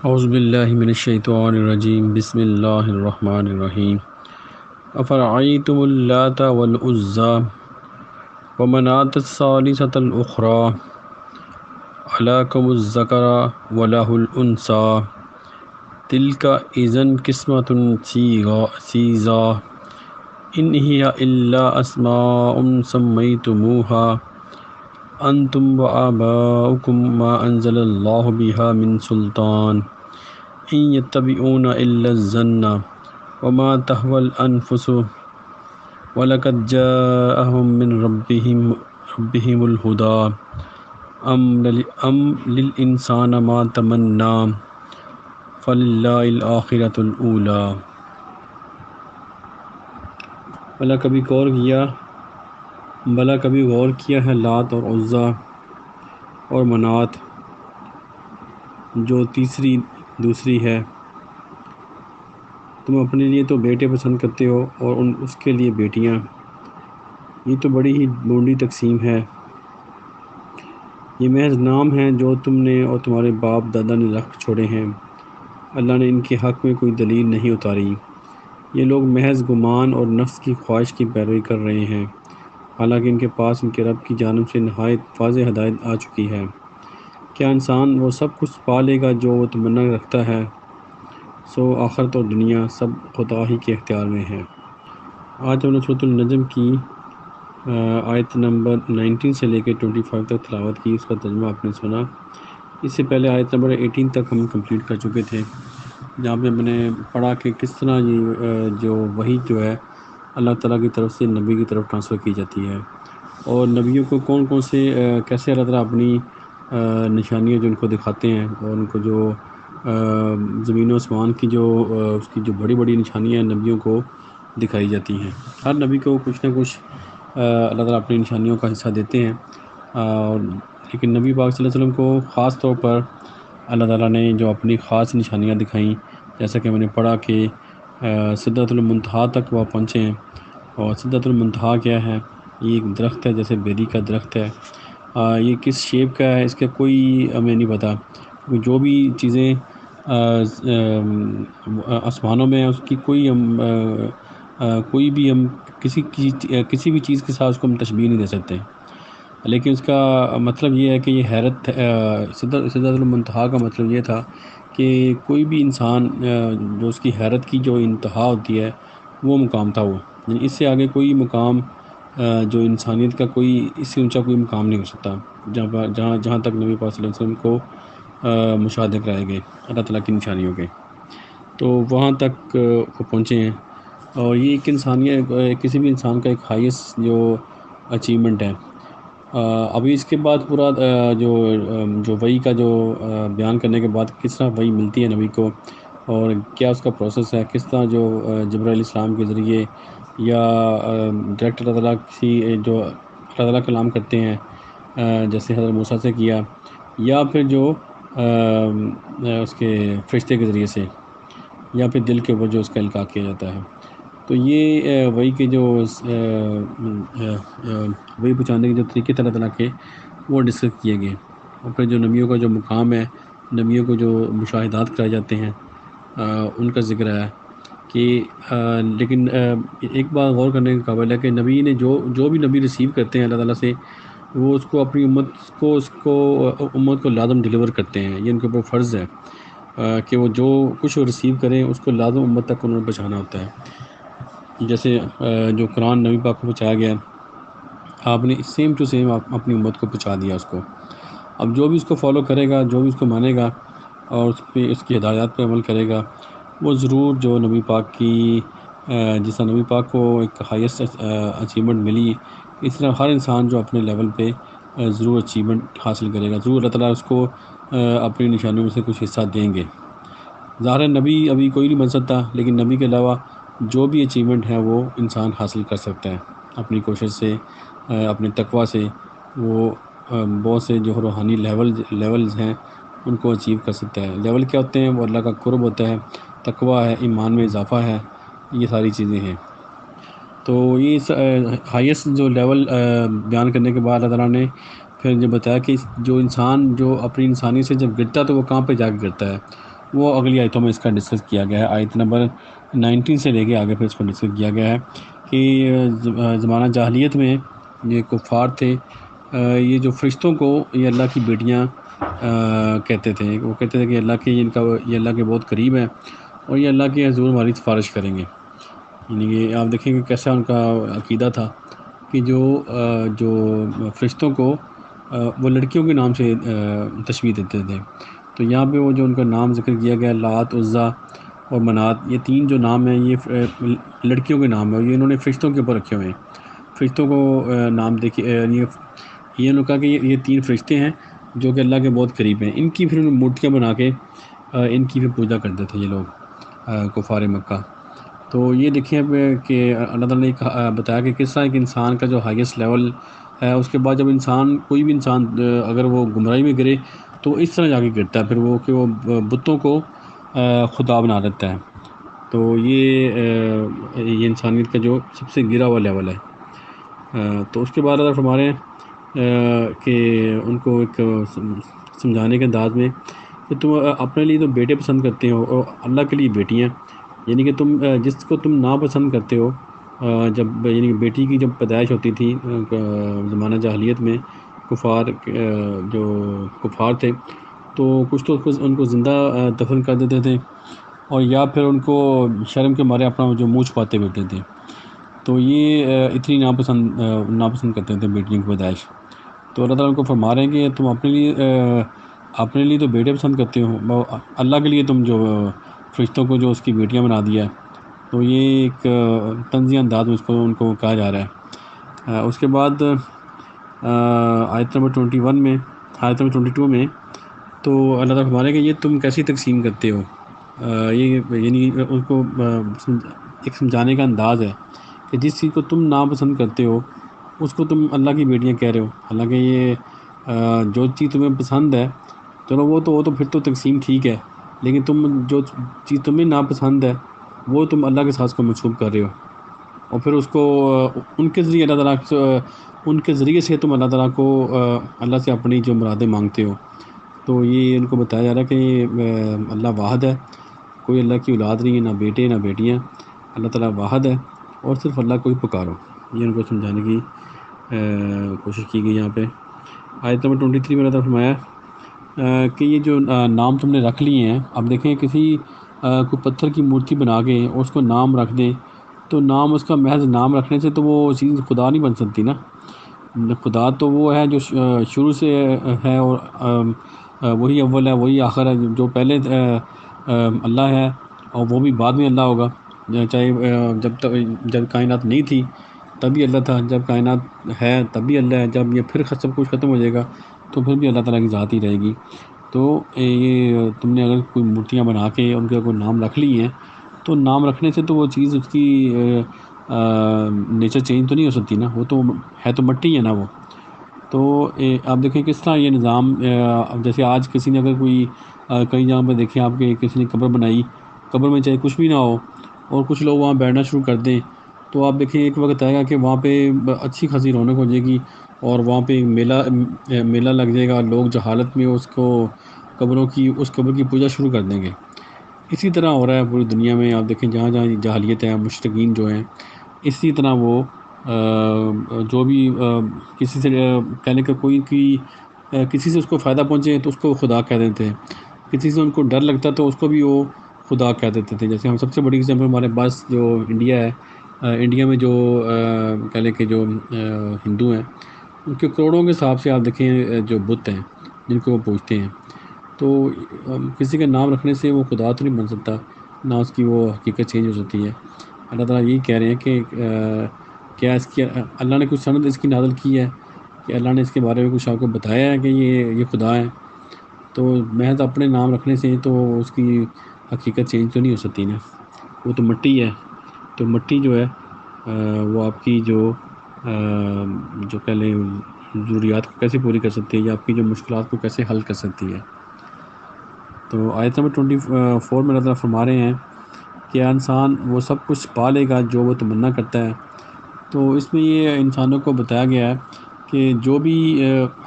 اعوذ باللہ من الشیطان الرجیم بسم اللہ الرحمن الرحیم افرأیتم اللات والعزی ومناة الثالثة الأخرى ألکم الذکر ولہ الأنثى تلک اذا قسمة ضیزی ان ہی الا اسماء سمیتموها انتم وآباؤکم ما انزل اللہ بها من سلطان ان یتبعون الا الظن وما تهوى الانفس وَلَقَدْ جَاءَهُم مِّن رَّبِّهِمُ الْهُدَىٰ أَمْ لِلْإِنسَانِ مَا تَمَنَّىٰ فَلِلَّهِ الْآخِرَةُ الْأُولَىٰ۔ بھلا کبھی غور کیا ہے لات اور عزیٰ اور منات جو دوسری ہے؟ تم اپنے لیے تو بیٹے پسند کرتے ہو اور اس کے لیے بیٹیاں، یہ تو بڑی ہی لونڈی تقسیم ہے۔ یہ محض نام ہیں جو تم نے اور تمہارے باپ دادا نے رکھ چھوڑے ہیں، اللہ نے ان کے حق میں کوئی دلیل نہیں اتاری۔ یہ لوگ محض گمان اور نفس کی خواہش کی پیروی کر رہے ہیں، حالانکہ ان کے پاس ان کے رب کی جانب سے نہایت واضح ہدایت آ چکی ہے۔ کیا انسان وہ سب کچھ پا لے گا جو وہ تمنا رکھتا ہے؟ سو آخرت اور دنیا سب خدا ہی کے اختیار میں ہے۔ آج ہم نے سورۃ النجم کی آیت نمبر 19 سے لے کے 25 تک تلاوت کی، اس کا ترجمہ آپ نے سنا۔ اس سے پہلے آیت نمبر 18 تک ہم کمپلیٹ کر چکے تھے، جہاں پہ میں نے پڑھا کہ کس طرح یہ جو وحی جو ہے اللہ تعالیٰ کی طرف سے نبی کی طرف ٹرانسفر کی جاتی ہے، اور نبیوں کو کون کون سے کیسے اللہ تعالیٰ اپنی نشانیاں جو ان کو دکھاتے ہیں، اور ان کو جو زمین و آسمان کی اس کی جو بڑی بڑی نشانیاں نبیوں کو دکھائی جاتی ہیں۔ ہر نبی کو کچھ نہ کچھ اللہ تعالیٰ اپنی نشانیوں کا حصہ دیتے ہیں، لیکن نبی پاک صلی اللہ علیہ وسلم کو خاص طور پر اللہ تعالیٰ نے جو اپنی خاص نشانیاں دکھائیں، جیسا کہ میں نے پڑھا کہ سدرۃ المنتہا تک وہ پہنچے ہیں۔ اور سدرۃ المنتہا کیا ہے؟ یہ ایک درخت ہے، جیسے بیری کا درخت ہے۔ یہ کس شیپ کا ہے اس کا کوئی ہمیں نہیں پتہ، جو بھی چیزیں آسمانوں میں اس کی کوئی بھی ہم کسی بھی چیز کے ساتھ اس کو ہم تشبیہ نہیں دے سکتے، لیکن اس کا مطلب یہ ہے کہ یہ حیرت سدرۃ المنتہا کا مطلب یہ تھا کہ کوئی بھی انسان جو اس کی حیرت کی جو انتہا ہوتی ہے وہ مقام تھا، وہ یعنی اس سے آگے کوئی مقام جو انسانیت کا کوئی اس سے اونچا کوئی مقام نہیں ہو سکتا، جہاں تک نبی پاک صلی اللہ علیہ وسلم کو مشاہدے کرائے گئے اللہ تعالیٰ کی نشانیوں کے، تو وہاں تک وہ پہنچے ہیں۔ اور یہ ایک کسی بھی انسان کا ایک ہائیسٹ جو اچیومنٹ ہے۔ ابھی اس کے بعد پورا جو وحی کا جو بیان کرنے کے بعد کس طرح وحی ملتی ہے نبی کو، اور کیا اس کا پروسیس ہے، کس طرح جو جبرائیل علیہ السلام کے ذریعے یا ڈائریکٹ اللہ تعالیٰ جو اللہ تعالیٰ کلام کرتے ہیں، جیسے حضرت موسیٰ سے کیا، یا پھر جو اس کے فرشتے کے ذریعے سے، یا پھر دل کے اوپر جو اس کا القاء کیا جاتا ہے۔ تو یہ وحی کے جو وحی پہنچانے کے جو طریقے اللہ تعالیٰ کے وہ ڈسکس کیے گئے، اور پھر جو نبیوں کا جو مقام ہے، نبیوں کو جو مشاہدات کرائے جاتے ہیں ان کا ذکر ہے کہ لیکن ایک بات غور کرنے کے قابل ہے کہ نبی نے جو بھی نبی ریسیو کرتے ہیں اللہ تعالیٰ سے، وہ اس کو اپنی امت کو لازم ڈیلیور کرتے ہیں، یہ ان کے اوپر فرض ہے کہ وہ جو کچھ وہ ریسیو کریں اس کو لازم امت تک انہوں نے پہنچانا ہوتا ہے۔ جیسے جو قرآن نبی پاک کو پہنچایا گیا، آپ نے سیم ٹو سیم اپنی امت کو پہنچا دیا اس کو۔ اب جو بھی اس کو فالو کرے گا، جو بھی اس کو مانے گا اور اس کی ہدایات پہ عمل کرے گا، وہ ضرور جو نبی پاک کی جس طرح نبی پاک کو ایک ہائیسٹ اچیومنٹ ملی، اس طرح ہر انسان جو اپنے لیول پہ ضرور اچیومنٹ حاصل کرے گا، ضرور اللہ تعالیٰ اس کو اپنی نشانیوں میں سے کچھ حصہ دیں گے۔ ظاہر نبی ابھی کوئی نہیں بن سکتا، لیکن نبی کے علاوہ جو بھی اچیومنٹ ہے وہ انسان حاصل کر سکتا ہے اپنی کوشش سے، اپنے تقویٰ سے۔ وہ بہت سے جو روحانی لیولز ہیں ان کو اچیو کر سکتا ہے۔ لیول کیا ہوتے ہیں؟ وہ اللہ کا قرب ہوتا ہے، تقویٰ ہے، ایمان میں اضافہ ہے، یہ ساری چیزیں ہیں۔ تو یہ ہائیسٹ جو لیول بیان کرنے کے بعد اللہ تعالیٰ نے پھر جو بتایا کہ جو انسان جو اپنی انسانی سے جب گرتا ہے تو وہ کہاں پہ جا کے گرتا ہے؟ وہ اگلی آیتوں میں اس کا ڈسکس کیا گیا ہے۔ آیت نمبر 19 سے لے کے آگے پھر اس کو ڈسکس کیا گیا ہے کہ زمانہ جاہلیت میں یہ کفار تھے، یہ جو فرشتوں کو یہ اللہ کی بیٹیاں کہتے تھے، وہ کہتے تھے کہ یہ اللہ کے بہت قریب ہے اور یہ اللہ کے حضور ہماری سفارش کریں گے۔ یعنی کہ آپ دیکھیں کہ کیسا ان کا عقیدہ تھا کہ جو فرشتوں کو وہ لڑکیوں کے نام سے تشبیہ دیتے تھے۔ تو یہاں پہ وہ جو ان کا نام ذکر کیا گیا، لات، عزیٰ اور منات، یہ تین جو نام ہیں یہ لڑکیوں کے نام ہیں، اور یہ انہوں نے فرشتوں کے اوپر رکھے ہوئے ہیں۔ فرشتوں کو نام دیکھیے، یہ انہوں نے کہا کہ یہ تین فرشتے ہیں جو کہ اللہ کے بہت قریب ہیں۔ ان کی پھر مورتیاں بنا کے ان کی پھر پوجا کرتے تھے یہ لوگ کفار مکہ۔ تو یہ دیکھیں اب کہ اللہ تعالیٰ نے بتایا کہ کس طرح ایک انسان کا جو ہائیسٹ لیول ہے، اس کے بعد جب کوئی بھی انسان اگر وہ گمراہی میں گرے تو اس طرح جا کے گرتا ہے پھر وہ کہ وہ بتوں کو خدا بنا لیتا ہے۔ تو یہ انسانیت کا جو سب سے گرا ہوا لیول ہے۔ تو اس کے بعد اللہ فرما رہے ہیں کہ ان کو ایک سمجھانے کے انداز میں کہ تم اپنے لیے تو بیٹے پسند کرتے ہو اور اللہ کے لیے بیٹیاں، یعنی کہ تم جس کو تم ناپسند کرتے ہو، جب یعنی کہ بیٹی کی جب پیدائش ہوتی تھی زمانہ جاہلیت میں جو کفار تھے تو کچھ تو ان کو زندہ دفن کر دیتے تھے، اور یا پھر ان کو شرم کے مارے اپنا جو منہ چھپاتے بیٹھتے تھے۔ تو یہ اتنی ناپسند کرتے تھے بیٹیوں کی پیدائش۔ تو اللہ تعالیٰ ان کو فرما رہے ہیں کہ تم اپنے لیے تو بیٹے پسند کرتے ہو، اللہ کے لیے تم جو فرشتوں کو جو اس کی بیٹیاں بنا دیا ہے۔ تو یہ ایک طنزیہ انداز میں ان کو کہا جا رہا ہے۔ اس کے بعد آیت نمبر 22 میں تو اللہ تعالیٰ فرما رہے ہیں کہ یہ تم کیسی تقسیم کرتے ہو، یہ یعنی ان کو ایک سمجھانے کا انداز ہے کہ جس چیز کو تم ناپسند کرتے ہو اس کو تم اللہ کی بیٹیاں کہہ رہے ہو، حالانکہ یہ جو چیز تمہیں پسند ہے چلو وہ تو پھر تو تقسیم ٹھیک ہے، لیکن جو چیز تمہیں ناپسند ہے وہ تم اللہ کے ساتھ کو منسوب کر رہے ہو، اور پھر اس کو ان کے ذریعے سے تم اللہ تعالیٰ کو اللہ سے اپنی جو مرادیں مانگتے ہو۔ تو یہ ان کو بتایا جا رہا ہے کہ اللہ واحد ہے، کوئی اللہ کی اولاد نہیں ہے، نہ بیٹے نہ بیٹیاں، اللہ تعالیٰ واحد ہے اور صرف اللہ کو ہی پکارو۔ یہ ان کو سمجھانے کی کوشش کی گئی۔ یہاں پہ آیت نمبر 23 میں اللہ تعالیٰ فرمایا کہ یہ جو نام تم نے رکھ لیے ہیں، اب دیکھیں کوئی پتھر کی مورتی بنا کے اور اس کو نام رکھ دیں تو نام اس کا محض نام رکھنے سے تو وہ چیز خدا نہیں بن سکتی نا۔ خدا تو وہ ہے جو شروع سے ہے اور وہی اول ہے، وہی آخر ہے، جو پہلے اللہ ہے اور وہ بھی بعد میں اللہ ہوگا، چاہے جب کائنات نہیں تھی تب بھی اللہ تھا، جب کائنات ہے تب بھی اللہ ہے، جب یہ پھر سب کچھ ختم ہو جائے گا تو پھر بھی اللہ تعالیٰ کی ذات ہی رہے گی۔ تو یہ تم نے اگر کوئی مورتیاں بنا کے ان کا کوئی نام رکھ لی ہیں تو نام رکھنے سے تو وہ چیز اس کی نیچر چینج تو نہیں ہو سکتی نا، وہ تو ہے تو مٹی ہے نا وہ۔ تو آپ دیکھیں کس طرح یہ نظام جیسے آج کسی نے اگر کوئی کئی جگہ پہ دیکھیں آپ کہ کسی نے قبر بنائی، قبر میں چاہے کچھ بھی نہ ہو اور کچھ لوگ وہاں بیٹھنا شروع کر دیں تو آپ دیکھیں ایک وقت آئے گا کہ وہاں پہ اچھی خاصی رونق ہو جائے گی اور وہاں پہ میلہ لگ جائے گا، لوگ جہالت میں اس قبر کی پوجا شروع کر دیں گے۔ اسی طرح ہو رہا ہے پوری دنیا میں، آپ دیکھیں جہاں جہاں جاہلیت ہے، مشرکین جو ہیں اسی طرح وہ جو بھی کسی سے کہنے کا کسی سے اس کو فائدہ پہنچے تو اس کو خدا کہہ دیتے ہیں، کسی سے ان کو ڈر لگتا تو اس کو بھی وہ خدا کہہ دیتے تھے۔ جیسے ہم سب سے بڑی ایگزامپل ہمارے پاس جو انڈیا ہے، انڈیا میں جو کہہ لیں کہ جو ہندو ہیں ان کے کروڑوں کے حساب سے آپ دیکھیں جو بت ہیں جن کو وہ پوجتے ہیں، تو کسی کا نام رکھنے سے وہ خدا تو نہیں بن سکتا، نہ اس کی وہ حقیقت چینج ہو سکتی ہے۔ اللہ تعالیٰ یہی کہہ رہے ہیں کہ کیا اللہ نے کچھ سند اس کی نازل کی ہے کہ اللہ نے اس کے بارے میں کچھ آپ کو بتایا ہے کہ یہ خدا ہے؟ تو محض اپنے نام رکھنے سے تو اس کی حقیقت چینج تو نہیں ہو سکتی نا، وہ تو مٹی ہے۔ تو مٹی جو ہے وہ آپ کی جو کہہ لیں ضروریات کو کیسے پوری کر سکتی ہے یا آپ کی جو مشکلات کو کیسے حل کر سکتی ہے۔ تو آیت نمبر 24 میں اللہ تعالیٰ فرما رہے ہیں کہ انسان وہ سب کچھ پا لے گا جو وہ تمنا کرتا ہے۔ تو اس میں یہ انسانوں کو بتایا گیا ہے کہ جو بھی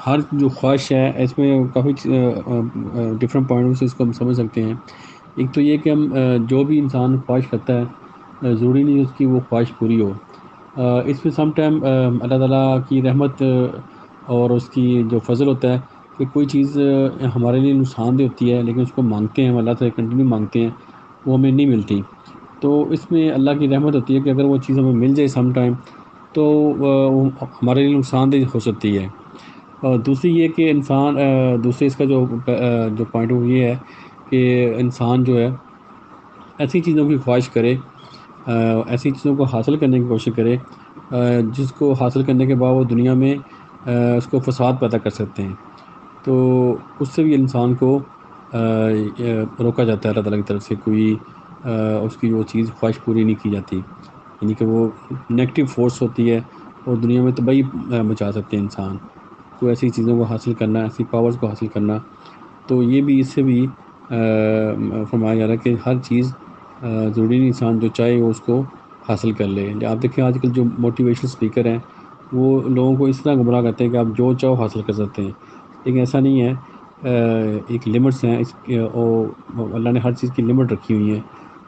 ہر جو خواہش ہے، اس میں کافی ڈفرینٹ پوائنٹوں سے اس کو ہم سمجھ سکتے ہیں ایک تو یہ کہ ہم جو بھی انسان خواہش کرتا ہے ضروری نہیں اس کی وہ خواہش پوری ہو۔ اس میں سم ٹائم اللہ تعالیٰ کی رحمت اور اس کی جو فضل ہوتا ہے کہ کوئی چیز ہمارے لیے نقصان دہ ہوتی ہے لیکن اس کو مانگتے ہیں ہم اللہ سے کنٹینیو مانگتے ہیں، وہ ہمیں نہیں ملتی، تو اس میں اللہ کی رحمت ہوتی ہے کہ اگر وہ چیز ہمیں مل جائے سم ٹائم تو وہ ہمارے لیے نقصان دہ ہو سکتی ہے۔ اور دوسری یہ کہ انسان دوسرے اس کا جو پوائنٹ وہ یہ ہے کہ انسان جو ہے ایسی چیزوں کی خواہش کرے، ایسی چیزوں کو حاصل کرنے کی کوشش کرے جس کو حاصل کرنے کے بعد وہ دنیا میں اس کو فساد پیدا کر سکتے ہیں، تو اس سے بھی انسان کو روکا جاتا ہے اللہ تعالیٰ کی طرف سے، کوئی اس کی وہ چیز خواہش پوری نہیں کی جاتی، یعنی کہ وہ نیگیٹو فورس ہوتی ہے اور دنیا میں تباہی مچا سکتے ہیں انسان کو ایسی چیزوں کو حاصل کرنا، ایسی پاورز کو حاصل کرنا۔ تو یہ بھی اس سے بھی فرمایا جا رہا ہے کہ ہر چیز ضروری نہیں انسان جو چاہے وہ اس کو حاصل کر لے۔ آپ دیکھیں آج کل جو موٹیویشنل اسپیکر ہیں وہ لوگوں کو اس طرح گمراہ کرتے ہیں کہ آپ جو چاہو حاصل کر سکتے ہیں، لیکن ایسا نہیں ہے، ایک لمٹس ہیں اور اللہ نے ہر چیز کی لمٹ رکھی ہوئی ہیں،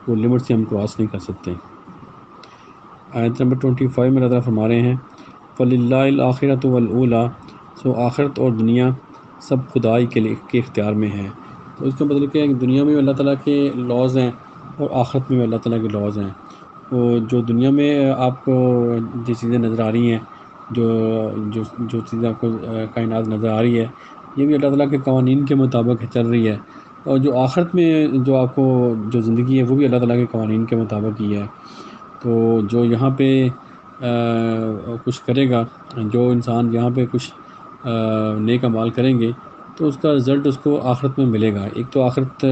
وہ لمٹ سے ہم کراس نہیں کر سکتے۔ آیت نمبر 25 میں اللہ تعالیٰ فرما رہے ہیں فَلِلَّهِ الْآخِرَةُ وَالْأُولَىٰ، سو آخرت اور دنیا سب خدائی کے اختیار میں ہیں۔ تو اس کا مطلب کیا ہے کہ دنیا میں اللہ تعالیٰ کے لاز ہیں اور آخرت میں اللہ تعالیٰ کے لاز ہیں۔ وہ جو دنیا میں آپ کو جس چیزیں نظر آ رہی ہیں، جو جو جو چیزیں آپ کو کائنات نظر آ رہی ہے، یہ بھی اللہ تعالیٰ کے قوانین کے مطابق چل رہی ہے، اور جو آخرت میں جو آپ کو جو زندگی ہے وہ بھی اللہ تعالیٰ کے قوانین کے مطابق ہی ہے۔ تو جو یہاں پہ کچھ کرے گا، جو انسان یہاں پہ کچھ نیک اعمال کریں گے تو اس کا رزلٹ اس کو آخرت میں ملے گا۔ ایک تو آخرت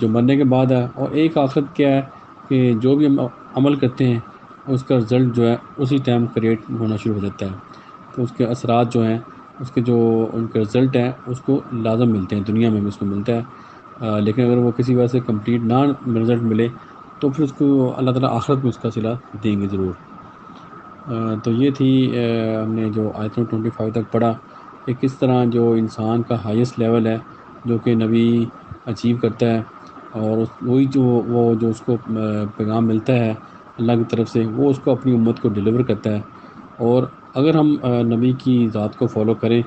جو مرنے کے بعد ہے، اور ایک آخرت کیا ہے کہ جو بھی ہم عمل کرتے ہیں اس کا رزلٹ جو ہے اسی ٹائم کریٹ ہونا شروع ہو جاتا ہے، تو اس کے اثرات جو ہیں، اس کے جو ان کے رزلٹ ہیں اس کو لازم ملتے ہیں، دنیا میں بھی اس کو ملتا ہے، لیکن اگر وہ کسی وجہ سے کمپلیٹ نہ رزلٹ ملے تو پھر اس کو اللہ تعالیٰ آخرت میں اس کا صلہ دیں گے ضرور۔ تو یہ تھی ہم نے جو آیت 25 تک پڑھا کہ کس طرح جو انسان کا ہائیسٹ لیول ہے جو کہ نبی اچیو کرتا ہے، اور وہی جو اس کو پیغام ملتا ہے اللہ کی طرف سے، وہ اس کو اپنی امت کو ڈیلیور کرتا ہے، اور اگر ہم نبی کی ذات کو فالو کریں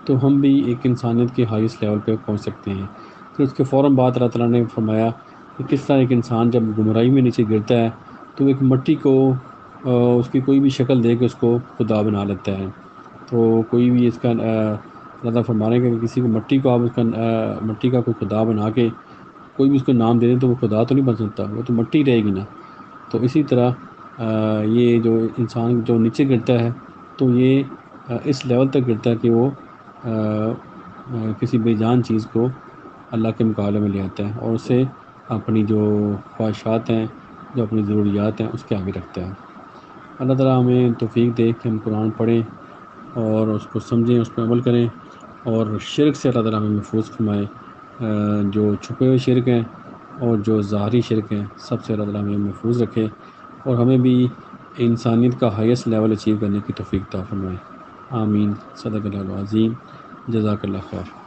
تو ہم بھی ایک انسانیت کے ہائیسٹ لیول پہ پہنچ سکتے ہیں۔ پھر اس کے فوراً بعد اللہ تعالیٰ نے فرمایا کہ کس طرح ایک انسان جب گمراہی میں نیچے گرتا ہے تو ایک مٹی کو اس کی کوئی بھی شکل دے کے اس کو خدا بنا لیتا ہے۔ تو کوئی بھی اس کا اللہ تعالیٰ فرما رہے ہیں کہ کسی کو مٹی کو آپ اس کا مٹی کا کوئی خدا بنا کے کوئی بھی اس کو نام دے دیں تو وہ خدا تو نہیں بن سکتا، وہ تو مٹی رہے گی نا۔ تو اسی طرح یہ جو انسان جو نیچے گرتا ہے تو یہ اس لیول تک گرتا ہے کہ وہ کسی بے جان چیز کو اللہ کے مقابلے میں لے آتا ہے اور اسے اپنی جو خواہشات ہیں، جو اپنی ضروریات ہیں اس کے آگے رکھتا ہے۔ اللہ تعالیٰ ہمیں توفیق دے کہ ہم قرآن پڑھیں اور اس کو سمجھیں، اس پہ عمل کریں، اور شرک سے اللہ تعالیٰ ہمیں محفوظ فرمائے، جو چھپے ہوئے شرک ہیں اور جو ظاہری شرک ہیں سب سے اللہ تعالیٰ ہمیں محفوظ رکھے، اور ہمیں بھی انسانیت کا ہائیسٹ لیول اچیو کرنے کی توفیق عطا فرمائے۔ آمین۔ صدق اللہ العظیم۔ جزاک اللہ خیر۔